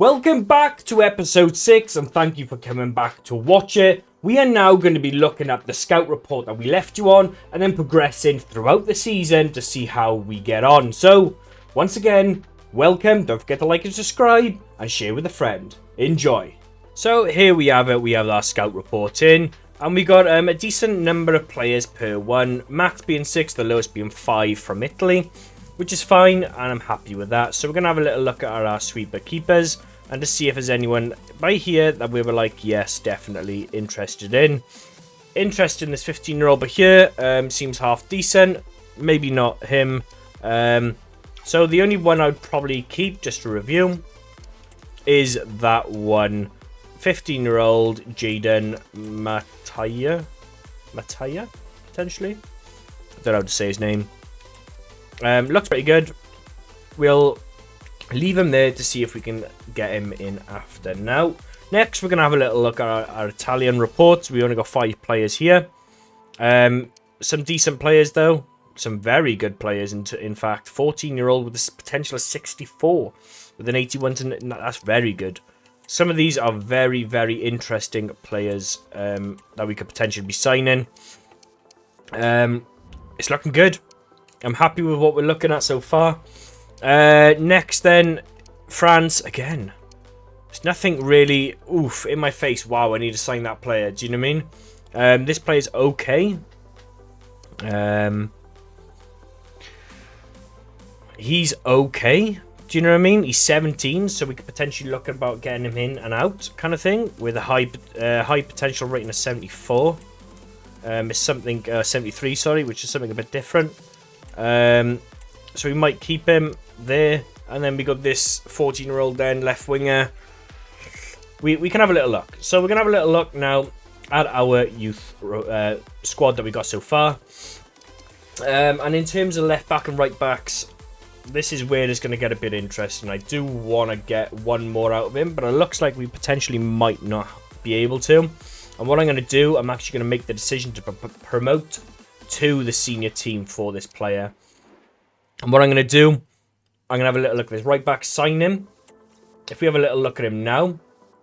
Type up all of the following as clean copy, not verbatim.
Welcome back to episode 6 and thank you for coming back to watch it. We are now going to be looking at the scout report that we left you on and then progressing throughout the season to see how we get on. So, once again, welcome. Don't forget to like and subscribe and share with a friend. Enjoy. So, here we have it. We have our scout report in and we got a decent number of players per one. Max being 6, the lowest being 5 from Italy, which is fine and I'm happy with that. So, we're going to have a little look at our sweeper keepers and to see if there's anyone by here that we were like, yes, definitely interested in. Interested in this 15-year-old by here. Seems half decent. Maybe not him. So the only one I'd probably keep, just to review, is that one 15-year-old Jaden Mataya, potentially. I don't know how to say his name. Looks pretty good. We'll leave him there to see if we can get him in after. Now, next we're going to have a little look at our Italian reports. We only got 5 players here. Some decent players though. Some very good players in fact. 14-year-old with a potential of 64. With an 81 to... That's very good. Some of these are very, very interesting players that we could potentially be signing. It's looking good. I'm happy with what we're looking at so far. Next then, France again. There's nothing really in my face. Wow, I need to sign that player. Do you know what I mean? This player's okay. He's okay. Do you know what I mean? He's 17, so we could potentially look about getting him in and out, kind of thing, with a high potential rating of 74. It's something 73, sorry, which is something a bit different. So we might keep him there. And then we got this 14-year-old then, left winger. We can have a little look. So we're going to have a little look now at our youth squad that we got so far. And in terms of left back and right backs, this is where it's going to get a bit interesting. I do want to get one more out of him, but it looks like we potentially might not be able to. And what I'm going to do, I'm actually going to make the decision to promote to the senior team for this player. And what I'm going to do, I'm going to have a little look at this right back, sign him. If we have a little look at him now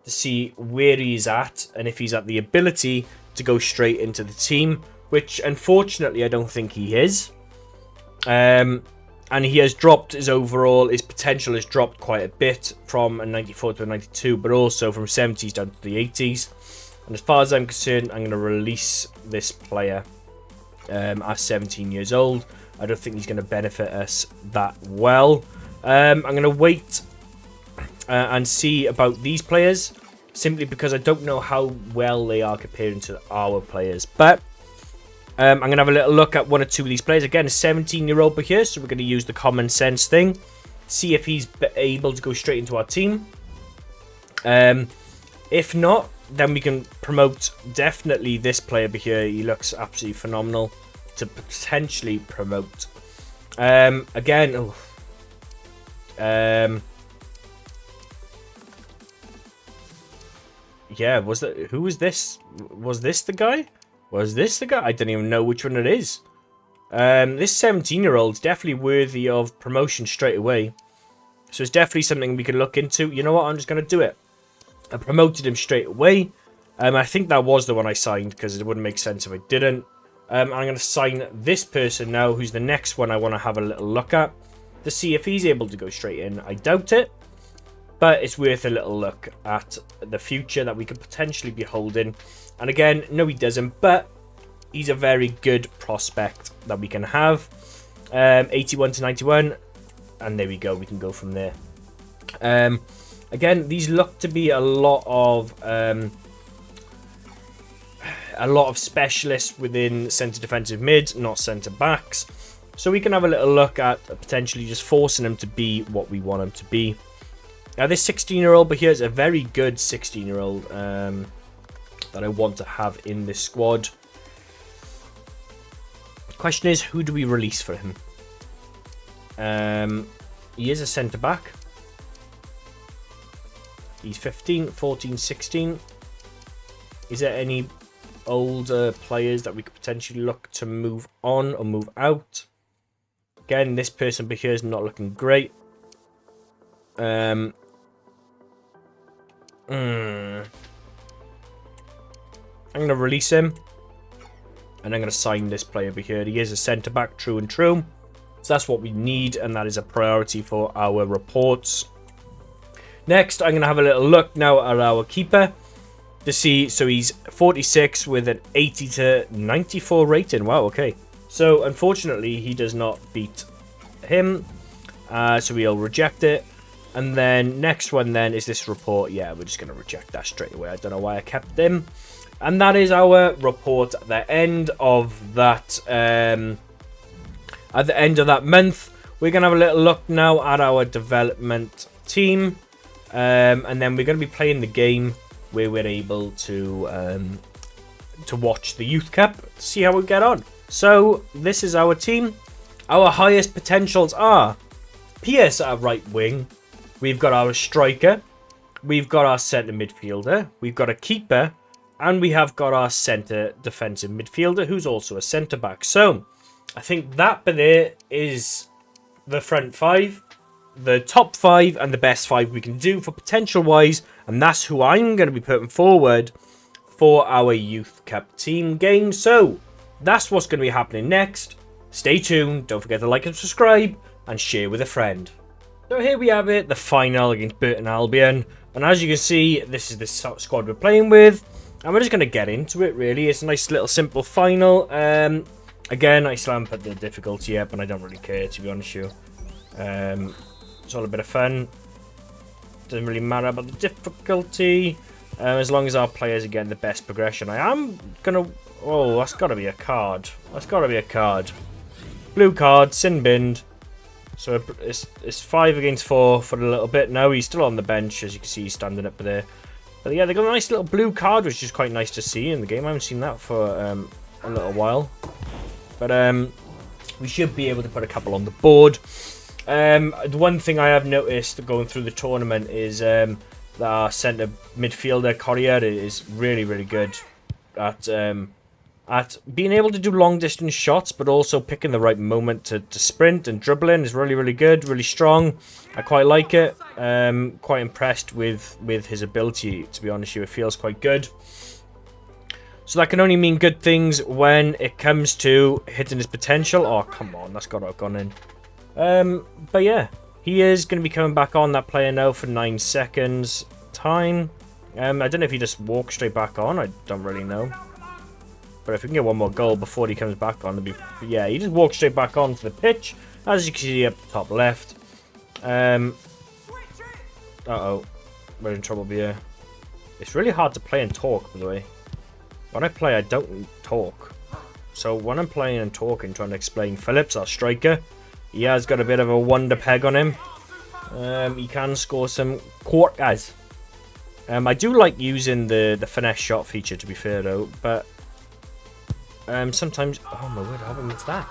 to see where he's at and if he's at the ability to go straight into the team, which unfortunately I don't think he is. And he has dropped his potential has dropped quite a bit from a 94 to a 92, but also from 70s down to the 80s. And as far as I'm concerned, I'm going to release this player at 17 years old. I don't think he's going to benefit us that well. I'm going to wait and see about these players, simply because I don't know how well they are comparing to our players. But I'm going to have a little look at one or two of these players. Again, a 17-year-old by here, so we're going to use the common sense thing. See if he's able to go straight into our team. If not, then we can promote definitely this player by here. He looks absolutely phenomenal to potentially promote. Again, yeah, who was this? Was this the guy? I don't even know which one it is. This 17-year-old's definitely worthy of promotion straight away. So it's definitely something we can look into. You know what? I'm just going to do it. I promoted him straight away. I think that was the one I signed because it wouldn't make sense if I didn't. I'm going to sign this person now, who's the next one I want to have a little look at to see if he's able to go straight in. I doubt it, but it's worth a little look at the future that we could potentially be holding. And again, no, he doesn't, but he's a very good prospect that we can have. 81 to 91, and there we go. We can go from there. Again, these look to be a lot of specialists within centre defensive mid, not centre backs. So we can have a little look at potentially just forcing them to be what we want them to be. Now this 16-year-old, but here's a very good 16-year-old that I want to have in this squad. The question is, who do we release for him? He is a centre back. He's 15, 14, 16. Is there any older players that we could potentially look to move on or move out? Again, this person here is not looking great. I'm going to release him. And I'm going to sign this player over here. He is a centre-back, true and true. So that's what we need, and that is a priority for our reports. Next, I'm going to have a little look now at our keeper to see. So he's 46 with an 80 to 94 rating. Wow, okay. So unfortunately, he does not beat him. So we'll reject it. And then next one then is this report. Yeah, we're just going to reject that straight away. I don't know why I kept him. And that is our report at the end of that. At the end of that month, we're going to have a little look now at our development team. And then we're going to be playing the game where we're able to watch the Youth Cup, see how we get on. So this is our team. Our highest potentials are Pierce at right wing. We've got our striker. We've got our centre midfielder. We've got a keeper. And we have got our centre defensive midfielder, who's also a centre back. So I think that there is the front five, the top five, and the best five we can do for potential wise. And that's who I'm going to be putting forward for our Youth Cup team game. So that's what's going to be happening next. Stay tuned. Don't forget to like and subscribe and share with a friend. So here we have it, the final against Burton Albion. And as you can see, this is the squad we're playing with. And we're just going to get into it, really. It's a nice little simple final. Again, I still haven't put the difficulty yet, but I don't really care, to be honest with you. It's all a bit of fun. Doesn't really matter about the difficulty. As long as our players are getting the best progression. I am going to... Oh, that's got to be a card. That's got to be a card. Blue card, sin binned. So it's 5 against 4 for a little bit. Now he's still on the bench, as you can see, he's standing up there. But yeah, they got a nice little blue card, which is quite nice to see in the game. I haven't seen that for a little while. But we should be able to put a couple on the board. The one thing I have noticed going through the tournament is that our centre midfielder, Corrier, is really, really good at being able to do long distance shots, but also picking the right moment to sprint and dribbling is really, really good, really strong. I quite like it. Quite impressed with his ability, to be honest with you. It feels quite good. So that can only mean good things when it comes to hitting his potential. Oh, come on, that's got to have gone in. But yeah, he is going to be coming back on, that player now, for 9 seconds time. I don't know if he just walks straight back on. I don't really know. But if we can get one more goal before he comes back on, it'd be... Yeah, he just walks straight back onto the pitch, as you can see up the top left. Uh-oh. We're in trouble here. It's really hard to play and talk, by the way. When I play, I don't talk. So when I'm playing and talking, trying to explain, Phillips, our striker, he has got a bit of a wonder peg on him. He can score some corkers. I do like using the finesse shot feature, to be fair, though, but... sometimes, oh my word, how was that?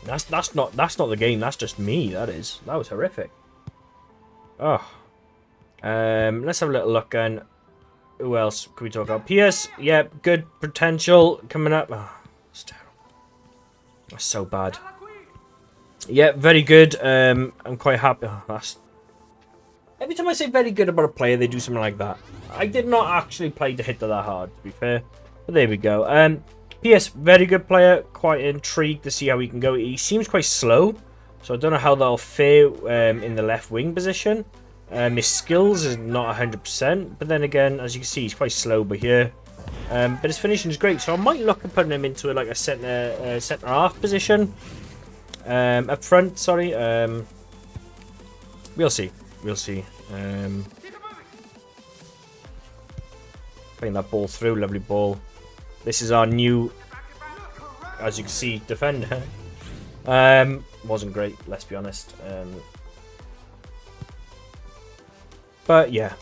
That's not the game. That's just me. That was horrific. Oh, let's have a little look. And who else can we talk about? PS, yeah, good potential coming up. Oh, that's terrible. That's so bad. Yeah, very good. I'm quite happy. Oh, that's... Every time I say very good about a player, they do something like that. I did not actually play the hit that hard, to be fair. But there we go. PS, very good player. Quite intrigued to see how he can go. He seems quite slow, so I don't know how that'll fare in the left wing position. His skills is not 100%, but then again, as you can see, he's quite slow but here. But his finishing is great, so I might look at putting him into like a centre half position. Up front, sorry. We'll see. We'll see. Playing that ball through, lovely ball. This is our new, as you can see, defender. Wasn't great, let's be honest. But yeah,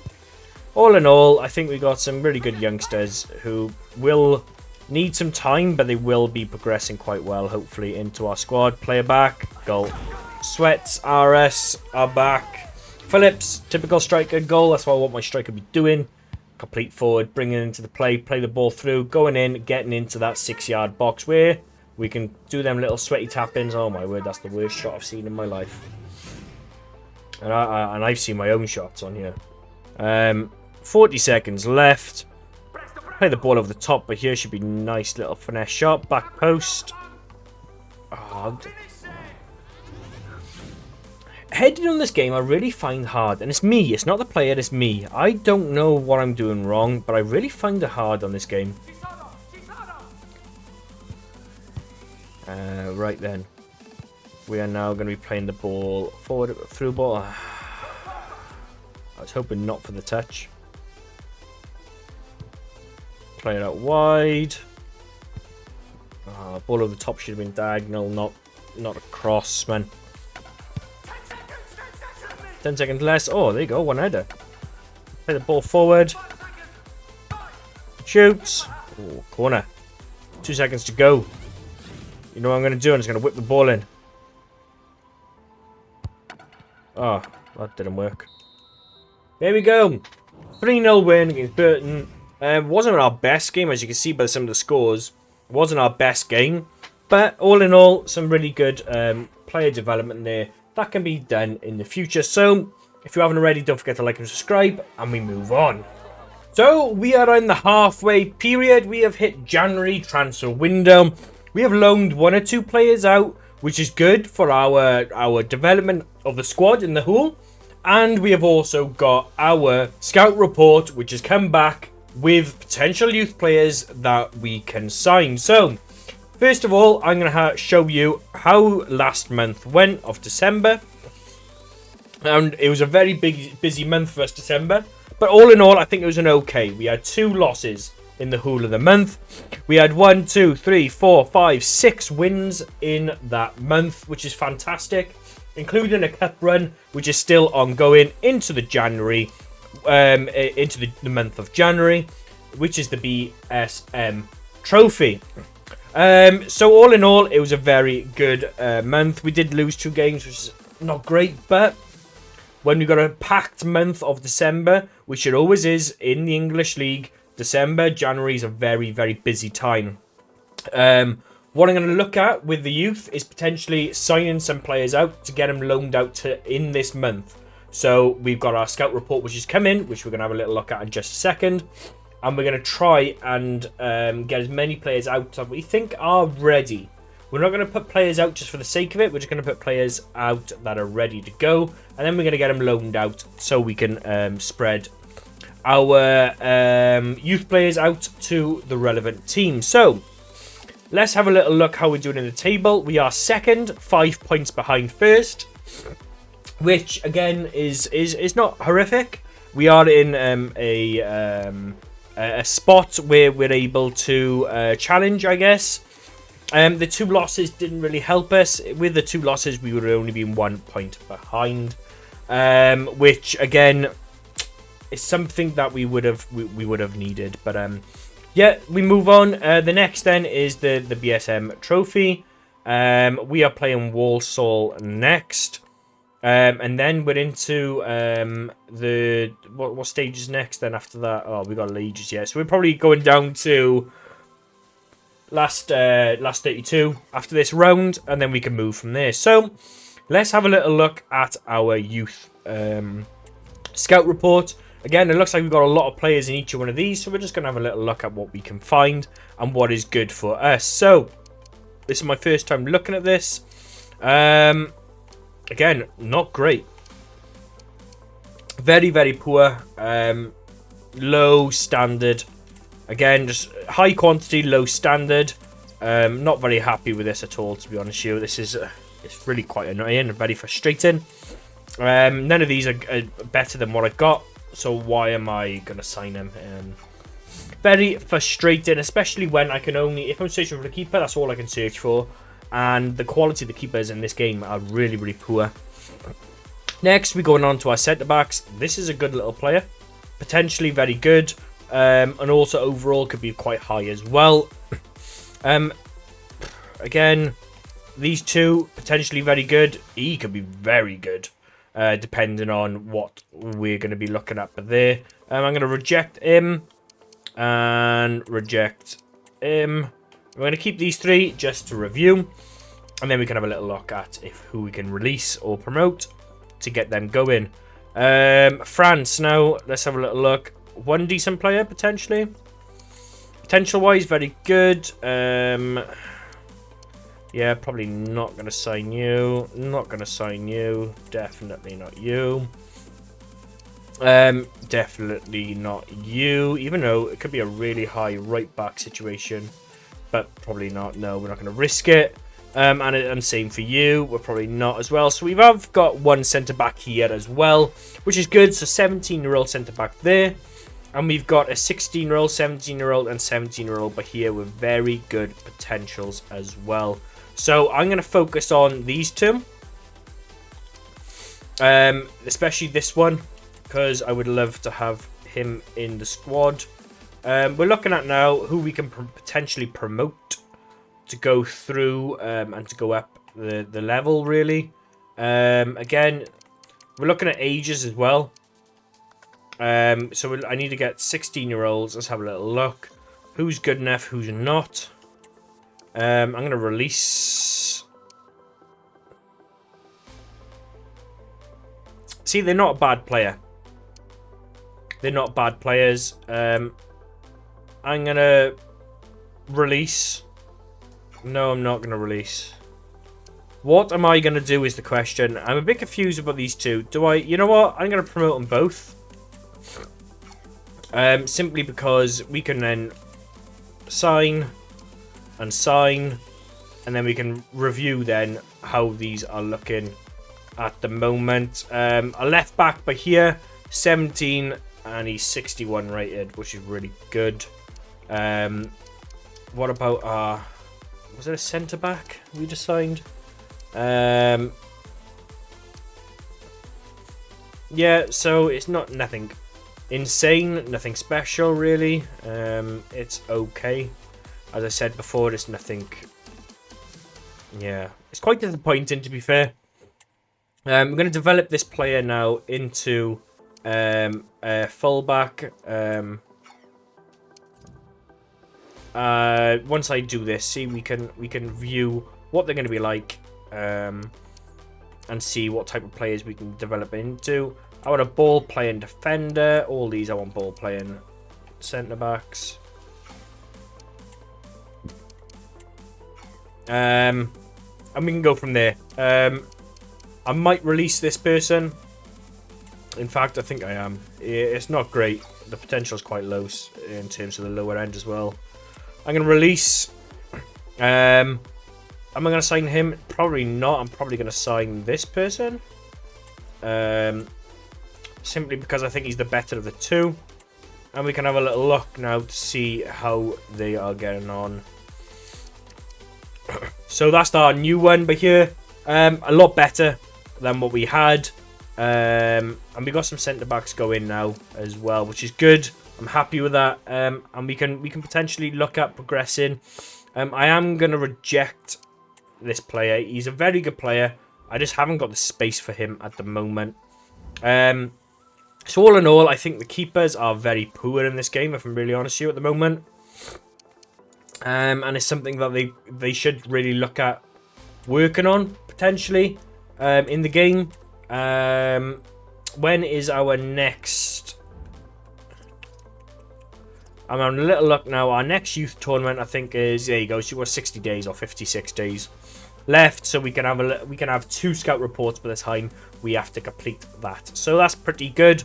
all in all, I think we got some really good youngsters who will need some time, but they will be progressing quite well, hopefully, into our squad. Player back, goal. Sweats, RS are back. Phillips, typical striker, goal. That's what I want my striker to be doing. Complete forward, bringing it into the play the ball through, going in, getting into that 6-yard box where we can do them little sweaty tap-ins. Oh my word, that's the worst shot I've seen in my life. And I've seen my own shots on here. 40 seconds left. Play the ball over the top, but here should be nice little finesse shot. Back post. Oh, heading on this game I really find hard, and it's me, it's not the player, it's me. I don't know what I'm doing wrong, but I really find it hard on this game. Right then, we are now going to be playing the ball forward, through ball. I was hoping not for the touch. Play it out wide. Ball over the top should have been diagonal, not across, man. 10 seconds less. Oh, there you go, one header. Play the ball forward. Shoots. Oh, corner. 2 seconds to go. You know what I'm going to do? I'm just going to whip the ball in. Oh, that didn't work. There we go. 3-0 win against Burton. Wasn't our best game, as you can see by some of the scores. It wasn't our best game. But all in all, some really good player development there. That can be done in the future. So, if you haven't already, don't forget to like and subscribe. And we move on. So, we are in the halfway period. We have hit January transfer window. We have loaned 1 or 2 players out, which is good for our development of the squad in the whole. And we have also got our scout report, which has come back with potential youth players that we can sign. So, first of all, I'm going to show you how last month went of December. And it was a very busy month for us, December. But all in all, I think it was an okay. We had 2 losses in the whole of the month. We had 1, 2, 3, 4, 5, 6 wins in that month, which is fantastic, including a cup run, which is still ongoing into the January, into the month of January, which is the BSM Trophy. So all in all, it was a very good month. We did lose 2 games, which is not great, but when we got a packed month of December, which it always is in the English League, December, January is a very, very busy time. What I'm going to look at with the youth is potentially signing some players out to get them loaned out in this month. So we've got our scout report, which has come in, which we're going to have a little look at in just a second. And we're going to try and get as many players out that we think are ready. We're not going to put players out just for the sake of it. We're just going to put players out that are ready to go. And then we're going to get them loaned out so we can spread our youth players out to the relevant team. So, let's have a little look how we're doing in the table. We are second, 5 points behind first, which again is not horrific. We are in a spot where we're able to challenge, I guess. The 2 losses didn't really help us. With the 2 losses, we would have only been 1 point behind, which again is something that we would have needed. But yeah, we move on. The next then is the BSM Trophy. We are playing Walsall next, and then we're into the what stage is next then after that? Oh, we got Legions, yeah. So we're probably going down to last 32 after this round, and then we can move from there. So let's have a little look at our youth scout report. Again, it looks like we've got a lot of players in each one of these, so we're just going to have a little look at what we can find and what is good for us. So, this is my first time looking at this. Again, not great. Very, very poor. Low standard. Again, just high quantity, low standard. Not very happy with this at all, to be honest with you. This is it's really quite annoying and very frustrating. None of these are better than what I've got. So why am I going to sign him? Very frustrating, especially when I can only... If I'm searching for a keeper, that's all I can search for. And the quality of the keepers in this game are really, really poor. Next, we're going on to our centre-backs. This is a good little player. Potentially very good. And also overall could be quite high as well. Again, these 2, potentially very good. He could be very good. Depending on what we're going to be looking at. But there, I'm going to reject him and reject him. I'm going to keep these 3 just to review, and then we can have a little look at who we can release or promote to get them going. France now. Let's have a little look. One decent player potentially. Potential-wise, very good. Yeah, probably not going to sign you. Not going to sign you. Definitely not you. Definitely not you. Even though it could be a really high right-back situation. But probably not. No, we're not going to risk it. And same for you. We're probably not as well. So we've got one centre-back here as well, which is good. So 17-year-old centre-back there. And we've got a 16-year-old, 17-year-old, and 17-year-old, but here with very good potentials as well. So I'm going to focus on these two. Especially this one, because I would love to have him in the squad. We're looking at now who we can potentially promote to go through and to go up the level, really. Again, we're looking at ages as well. So I need to get 16-year-olds. Let's have a little look. Who's good enough, who's not. I'm going to release... See, they're not a bad player. They're not bad players. I'm going to release... No, I'm not going to release. What am I going to do is the question. I'm a bit confused about these two. Do I... You know what? I'm going to promote them both. Simply because we can then sign, and then we can review then how these are looking at the moment. A left back by here, 17, and he's 61 rated, which is really good. What about was it a centre back we just signed? Yeah, so it's not nothing insane, nothing special really. It's okay. As I said before, it's nothing. Yeah, it's quite disappointing to be fair. We're going to develop this player now into a fullback. Once I do this, see, we can view what they're going to be like, and see what type of players we can develop into. I want a ball playing defender. All these I want ball playing centre backs. And we can go from there. I might release this person. In fact, I think I am. It's not great. The potential is quite low in terms of the lower end as well. I'm going to release. Am I going to sign him? Probably not. I'm probably going to sign this person. Simply because I think he's the better of the two. And we can have a little look now to see how they are getting on. So that's our new one, but here, a lot better than what we had. And we got some centre backs going now as well, which is good. I'm happy with that. And we can potentially look at progressing. I am going to reject this player. He's a very good player. I just haven't got the space for him at the moment. So all in all, I think the keepers are very poor in this game, if I'm really honest with you at the moment. And it's something that they should really look at working on, potentially, in the game. When is our next... I'm having a little look now. Our next youth tournament, I think, is... There you go. So you've got 60 days or 56 days left. So we can have 2 scout reports by the time we have to complete that. So that's pretty good.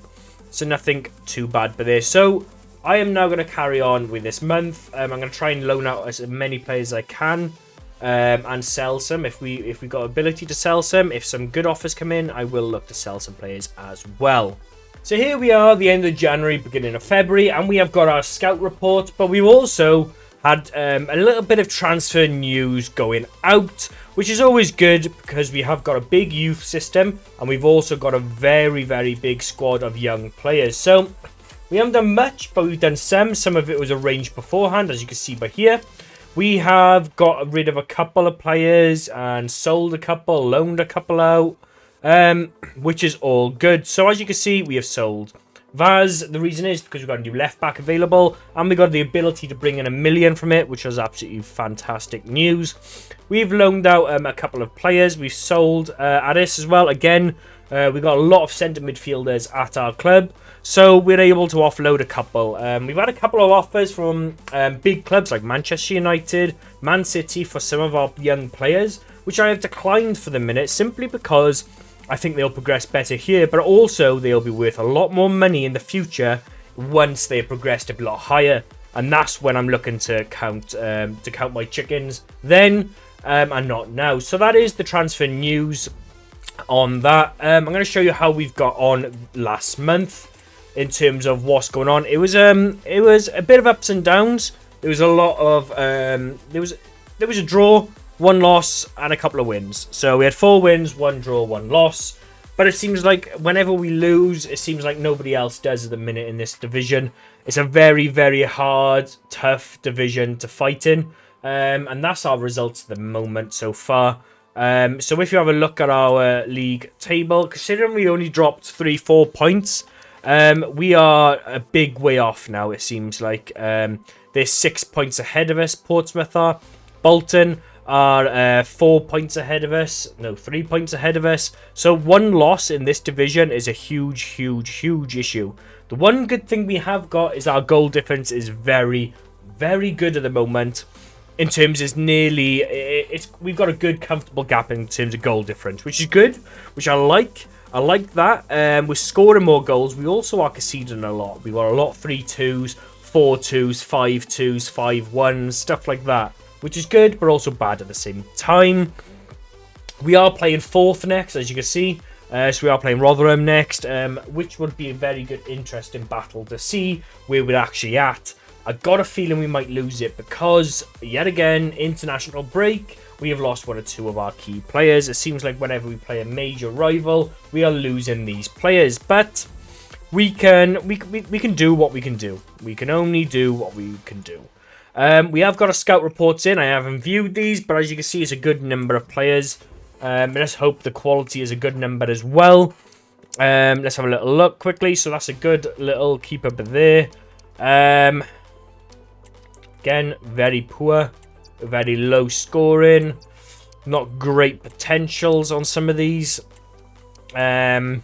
So nothing too bad for this. So I am now going to carry on with this month. I'm going to try and loan out as many players as I can, and sell some if we got ability to sell some. If some good offers come in, I will look to sell some players as well. So here we are, the end of January, beginning of February, and we have got our scout report, but we've also had a little bit of transfer news going out, which is always good because we have got a big youth system, and we've also got a very, very big squad of young players. So we haven't done much, but we've done some. Some of it was arranged beforehand, as you can see by here. We have got rid of a couple of players and sold a couple, loaned a couple out, which is all good. So as you can see, we have sold Vaz. The reason is because we've got a new left back available, and we got the ability to bring in $1 million from it, which was absolutely fantastic news. We've loaned out a couple of players. We've sold Addis as well. Again, We got a lot of centre midfielders at our club, so we're able to offload a couple. We've had a couple of offers from big clubs like Manchester United, Man City for some of our young players, which I have declined for the minute simply because I think they'll progress better here, but also they'll be worth a lot more money in the future once they progressed a lot higher. And that's when I'm looking to count my chickens then, and not now. So that is the transfer news on that. I'm going to show you how we've got on last month in terms of what's going on. It was a bit of ups and downs. There was a lot of there was a draw, one loss, and a couple of wins. So we had 4 wins, 1 draw, 1 loss. But it seems like whenever we lose, it seems like nobody else does at the minute in this division. It's a very, very hard, tough division to fight in. And that's our results at the moment so far. So if you have a look at our league table, considering we only dropped 3-4 points, we are a big way off now, it seems like. They're 6 points ahead of us, Portsmouth are. Bolton are 4 points ahead of us. No, 3 points ahead of us. So 1 loss in this division is a huge, huge, huge issue. The one good thing we have got is our goal difference is very, very good at the moment. In terms, we've got a good, comfortable gap in terms of goal difference, which is good, which I like. I like that. We're scoring more goals. We also are conceding a lot. We got a lot of 3-2s, 4-2s, 5-2s, 5-1s, stuff like that, which is good, but also bad at the same time. We are playing 4th next, as you can see. So we are playing Rotherham next, which would be a very good, interesting battle to see where we're actually at. I got a feeling we might lose it because, yet again, international break, we have lost 1 or 2 of our key players. It seems like whenever we play a major rival, we are losing these players. But we can do what we can do. We can only do what we can do. We have got a scout reports in. I haven't viewed these, but as you can see, it's a good number of players. Let's hope the quality is a good number as well. Let's have a little look quickly. So that's a good little keeper there. Again, very poor, very low scoring, not great potentials on some of these. What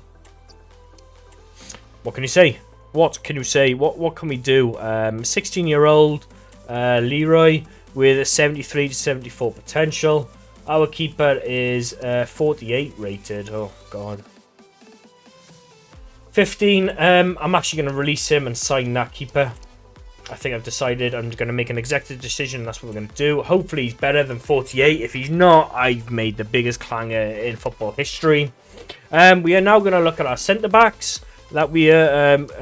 can you say? What can you say? What can we do? 16-year-old Leroy with a 73 to 74 potential. Our keeper is 48 rated. Oh god. 15. I'm actually going to release him and sign that keeper. I think I've decided I'm going to make an executive decision. That's what we're going to do. Hopefully he's better than 48. If he's not, I've made the biggest clanger in football history. We are now going to look at our centre-backs that we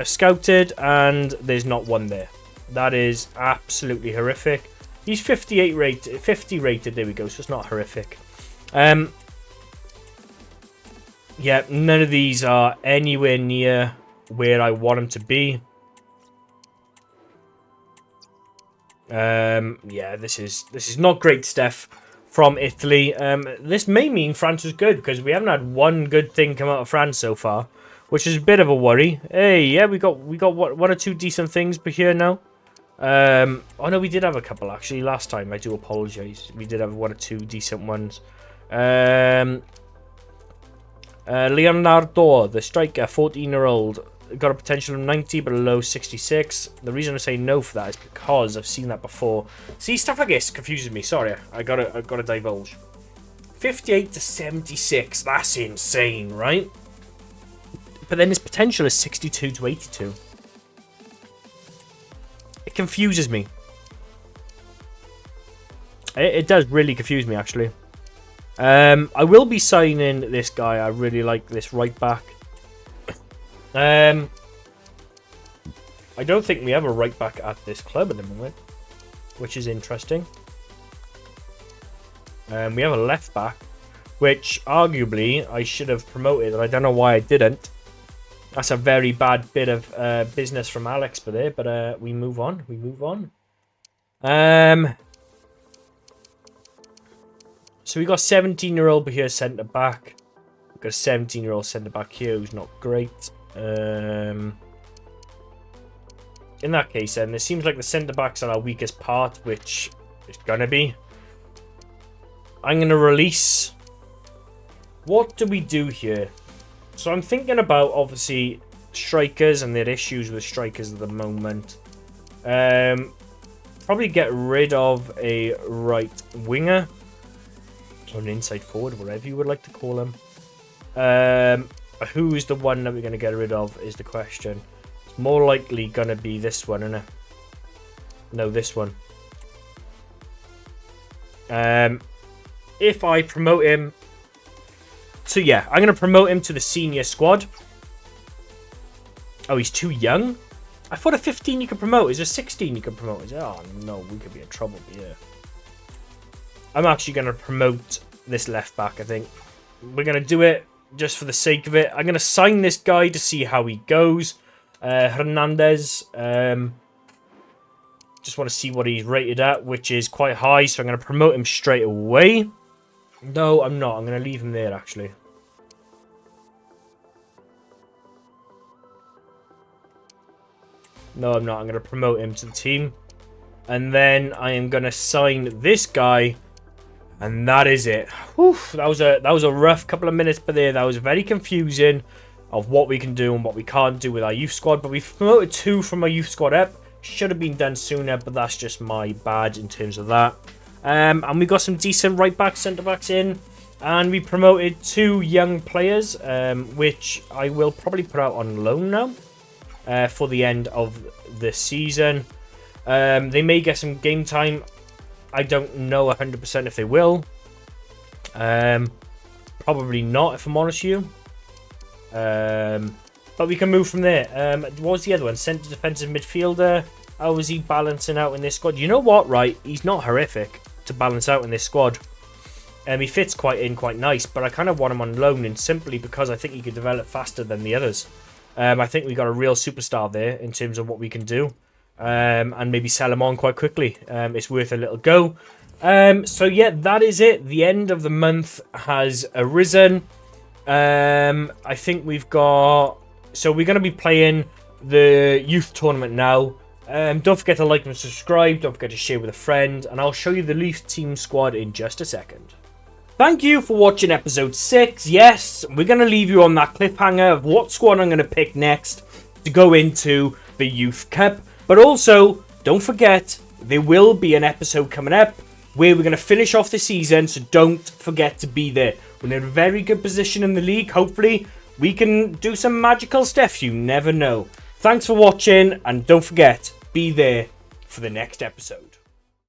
scouted, and there's not one there. That is absolutely horrific. He's 50 rated, there we go, so it's not horrific. Yeah, none of these are anywhere near where I want them to be. Yeah, this is not great stuff from Italy. This may mean France is good because we haven't had one good thing come out of France so far, which is a bit of a worry. Hey, yeah, we got one or 2 decent things but here now. Oh no, we did have a couple actually last time. I do apologize. We did have 1 or 2 decent ones. Leonardo, the striker, 14-year-old. Got a potential of 90 but a low 66. The reason I say no for that is because I've seen that before. See, stuff like this confuses me. Sorry, I gotta divulge. 58 to 76. That's insane, right? But then his potential is 62 to 82. It confuses me. It does really confuse me, actually. I will be signing this guy. I really like this right back. I don't think we have a right back at this club at the moment, which is interesting. We have a left back, which arguably I should have promoted, and I don't know why I didn't. That's a very bad bit of business from Alex for there, but we move on. We move on. So we got 17-year-old here centre back. We've got a 17-year-old centre back here who's not great. In that case, then it seems like the centre backs are our weakest part, which is gonna be. I'm gonna release. What do we do here? So I'm thinking about, obviously, strikers and their issues with strikers at the moment. Probably get rid of a right winger. Or an inside forward, whatever you would like to call him. Who's the one that we're going to get rid of is the question. It's more likely going to be this one, isn't it? No, this one. If I promote him... So yeah, I'm going to promote him to the senior squad. Oh, he's too young? I thought a 15 you could promote. Is there 16 you can promote? Oh no, we could be in trouble here. I'm actually going to promote this left back, I think. We're going to do it just for the sake of it. I'm going to sign this guy to see how he goes. Hernandez. Just want to see what he's rated at, which is quite high. So I'm going to promote him straight away. No, I'm not. I'm going to leave him there, actually. No, I'm not. I'm going to promote him to the team. And then I am going to sign this guy. And that is it. Whew, that was a rough couple of minutes per there. That was very confusing of what we can do and what we can't do with our youth squad. But we've promoted 2 from our youth squad up. Should have been done sooner, but that's just my bad in terms of that. And we got some decent right backs, centre backs in. And we promoted 2 young players, which I will probably put out on loan now for the end of the season. They may get some game time. I don't know 100% if they will. Probably not, if I'm honest with you. But we can move from there. What was the other one? Centre defensive midfielder. How was he balancing out in this squad? You know what, right? He's not horrific to balance out in this squad. He fits quite nice, but I kind of want him on loan, and simply because I think he could develop faster than the others. I think we got a real superstar there in terms of what we can do. And maybe sell him on quite quickly. It's worth a little go. So yeah, that is it. The end of the month has arisen. I think we've got... So we're going to be playing the youth tournament now. Don't forget to like and subscribe. Don't forget to share with a friend. And I'll show you the youth team squad in just a second. Thank you for watching episode 6. Yes, we're going to leave you on that cliffhanger of what squad I'm going to pick next to go into the Youth Cup. But also, don't forget, there will be an episode coming up where we're going to finish off the season, so don't forget to be there. We're in a very good position in the league. Hopefully, we can do some magical stuff. You never know. Thanks for watching, and don't forget, be there for the next episode.